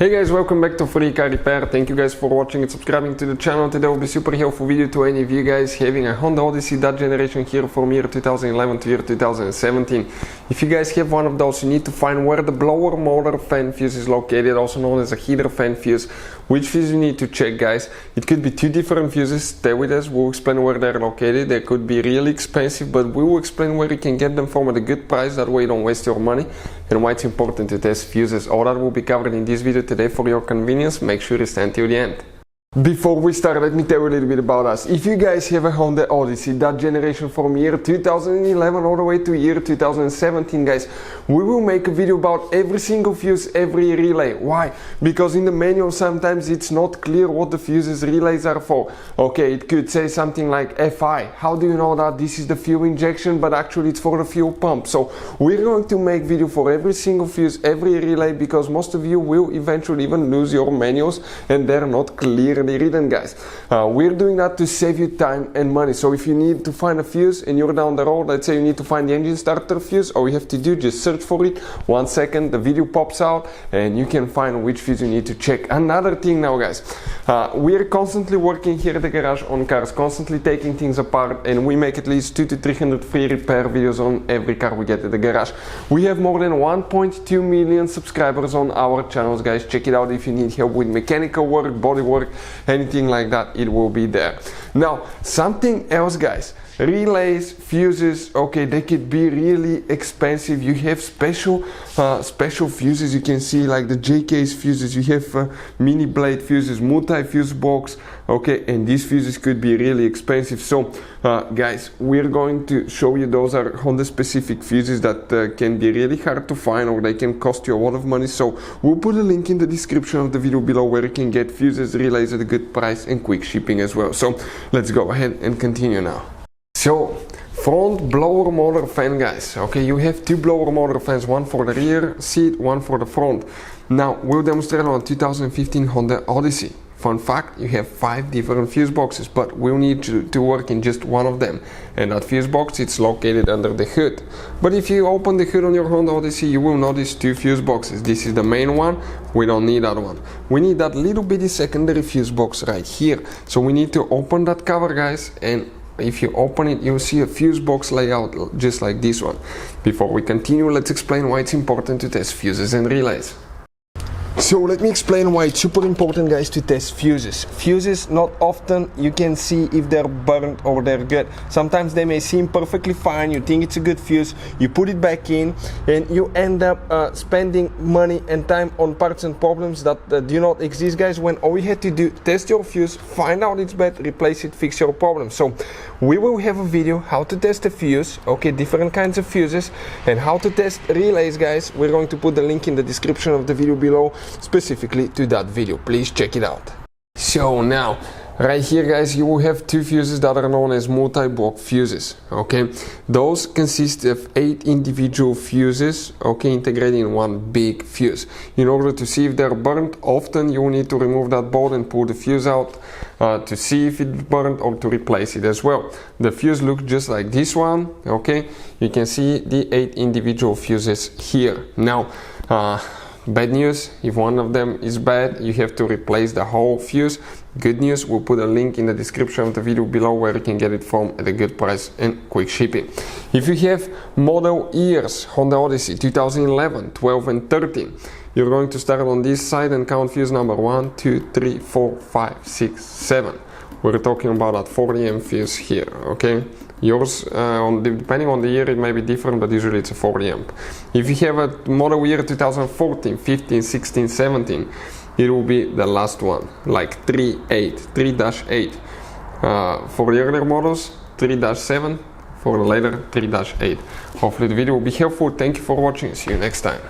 Hey guys, welcome back to Free Car Repair. Thank you guys for watching and subscribing to the channel. Today will be super helpful video to any of you guys having a Honda Odyssey, that generation here from year 2011 to year 2017. If you guys have one of those, you need to find where the blower motor fan fuse is located, also known as a heater fan fuse. Which fuse you need to check, guys. It could be two different fuses. Stay with us, we'll explain where they're located. They could be really expensive, but we will explain where you can get them from at a good price, that way you don't waste your money, and why it's important to test fuses. All that will be covered in this video today for your convenience. Make sure you stay until the end. Before we start, let me tell you a little bit about us. If you guys have a Honda Odyssey, that generation from year 2011 all the way to year 2017, guys, we will make a video about every single fuse, every relay. Why? Because in the manual sometimes it's not clear what the fuses relays are for. Okay, it could say something like FI. How do you know that this is the fuel injection, but actually it's for the fuel pump? So we're going to make video for every single fuse, every relay, because most of you will eventually even lose your manuals and they're not clear written, guys. We're doing that to save you time and money. So if you need to find a fuse and you're down the road, let's say you need to find the engine starter fuse, all you have to do, just search for it. 1 second, the video pops out and you can find which fuse you need to check. Another thing now, guys, we're constantly working here at the garage on cars, constantly taking things apart, and we make at least 200 to 300 free repair videos on every car we get at the garage. We have more than 1.2 million subscribers on our channels, guys. Check it out if you need help with mechanical work, body work, anything like that, it will be there. Now, something else, guys. Relays, fuses, okay, they could be really expensive. You have special fuses. You can see like the JK's fuses. You have mini blade fuses, multi-fuse box, okay, and these fuses could be really expensive. So guys, we're going to show you those are Honda specific fuses that can be really hard to find, or they can cost you a lot of money. So we'll put a link in the description of the video below where you can get fuses, relays at a good price and quick shipping as well. So let's go ahead and continue now. So, front blower motor fan, guys. Okay, you have two blower motor fans, one for the rear seat, one for the front. Now, we'll demonstrate on a 2015 Honda Odyssey. Fun fact, you have 5 different fuse boxes, but we'll need to work in just one of them. And that fuse box, it's located under the hood. But if you open the hood on your Honda Odyssey, you will notice 2 fuse boxes. This is the main one, we don't need that one. We need that little bitty secondary fuse box right here. So we need to open that cover, guys, and if you open it, you'll see a fuse box layout just like this one. Before we continue, let's explain why it's important to test fuses and relays. So let me explain why it's super important, guys, to test fuses. Fuses, not often you can see if they're burnt or they're good. Sometimes they may seem perfectly fine, you think it's a good fuse, you put it back in and you end up spending money and time on parts and problems that do not exist, guys, when all you had to do, test your fuse, find out it's bad, replace it, fix your problem. So we will have a video how to test a fuse, okay, different kinds of fuses, and how to test relays, guys. We're going to put the link in the description of the video below specifically to that video. Please check it out. So now, right here, guys, you will have 2 fuses that are known as multi-block fuses, okay? Those consist of 8 individual fuses, okay, integrated in one big fuse. In order to see if they're burnt, often you will need to remove that bolt and pull the fuse out to see if it's burnt or to replace it as well. The fuse looks just like this one, okay? You can see the 8 individual fuses here. Now, bad news, if one of them is bad, you have to replace the whole fuse. Good news, we'll put a link in the description of the video below where you can get it from at a good price and quick shipping. If you have model years, Honda Odyssey 2011, 12 and 13, you're going to start on this side and count fuse number 1, 2, 3, 4, 5, 6, 7. We're talking about that 40 amp fuse here, okay? Yours, depending on the year, it may be different, but usually it's a 40 amp. If you have a model year 2014, 15, 16, 17, it will be the last one, like 3-8. For the earlier models, 3-7, for the later 3-8. Hopefully the video will be helpful. Thank you for watching, see you next time.